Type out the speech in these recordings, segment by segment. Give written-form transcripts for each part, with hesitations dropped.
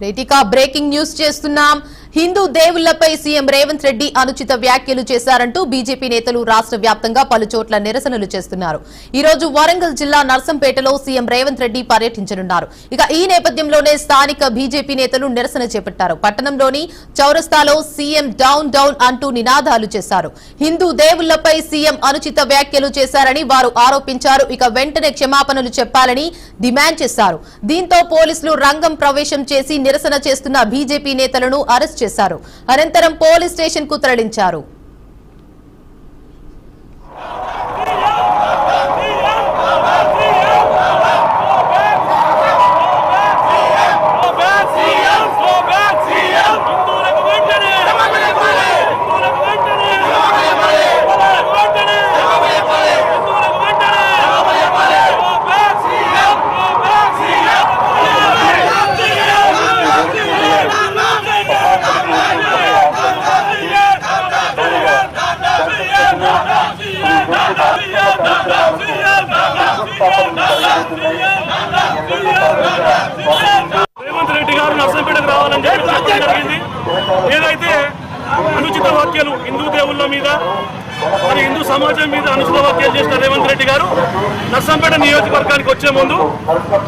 రేటికా breaking news చేస్తున్నాం. Hindu దేవుళ్లపై CM Revanth Reddy అనుచిత వ్యాఖ్యలు చేశారంటూ బీజేపీ నేతలు రాష్ట్ర వ్యాప్తంగా పలుచోట్ల నిరసనలు చేస్తున్నారు. ఈ రోజు వరంగల్ జిల్లా నర్సంపేటలో సీఎం రేవంత్ రెడ్డి పర్యటించనున్నారు. ఇక ఈ నేపథ్యంలోనే స్థానిక బీజేపీ నేతలు నిరసన చేపట్టారు. పట్టణంలోని చౌరస్తాలో సీఎం డౌన్ డౌన్ అంటూ నినాదాలు చేశారు. హిందూ దేవుళ్లపై సీఎం అనుచిత వ్యాఖ్యలు చేశారని వారు ఆరోపించారు. ఇక వెంటనే క్షమాపణలు చెప్పాలని డిమాండ్ చేశారు. దీంతో పోలీసులు రంగం ప్రవేశం చేసి నిరసన చేస్తున్న బీజేపీ నేతలను అరెస్ట్ చేశారు. అనంతరం పోలీస్ స్టేషన్ కు తరలించారు. రేవంత్ రెడ్డి గారు నర్సంపేటకు రావాలని చెప్పి చెప్పడం జరిగింది. ఏదైతే అనుచిత వ్యాఖ్యలు హిందూ దేవుళ్ళ మీద మరి హిందూ సమాజం మీద అనుచిత వ్యాఖ్యలు చేసిన రేవంత్ రెడ్డి గారు నర్సంపేట నియోజకవర్గానికి వచ్చే ముందు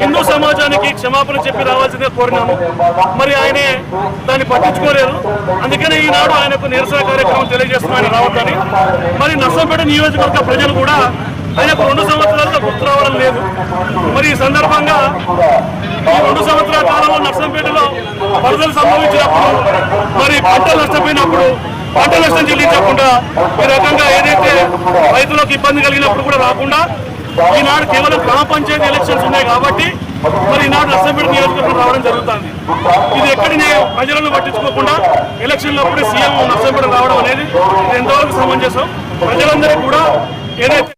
హిందూ సమాజానికి క్షమాపణ చెప్పి రావాల్సిందే కోరినాము. మరి ఆయనే దాన్ని పట్టించుకోలేదు. అందుకనే ఈనాడు ఆయనకు నిరసన కార్యక్రమం తెలియజేస్తున్నాయని రావద్దని. మరి నర్సంపేట నియోజకవర్గ ప్రజలు కూడా ఆయనకు 2 సంవత్సరాలుగా గుర్తు రావడం లేదు. మరి ఈ సందర్భంగా ఈ 2 సంవత్సరాల కాలంలో నర్సంపేటలో వరదలు సంభవించినప్పుడు మరి పంటలు నష్టపోయినప్పుడు పంట నష్టం చెల్లించకుండా ఈ రకంగా ఏదైతే రైతులకు ఇబ్బంది కలిగినప్పుడు కూడా రాకుండా ఈనాడు కేవలం గ్రామ పంచాయతీ ఎలక్షన్స్ ఉన్నాయి కాబట్టి మరి ఈనాడు నర్సంపేట నియోజకవర్గం రావడం జరుగుతుంది. ఇది ఎక్కడినే ప్రజలను పట్టించుకోకుండా ఎలక్షన్లో అప్పుడే సీఎం నర్సంపేట రావడం అనేది ఎంతవరకు సమంజసం? ప్రజలందరికీ కూడా ఏదైతే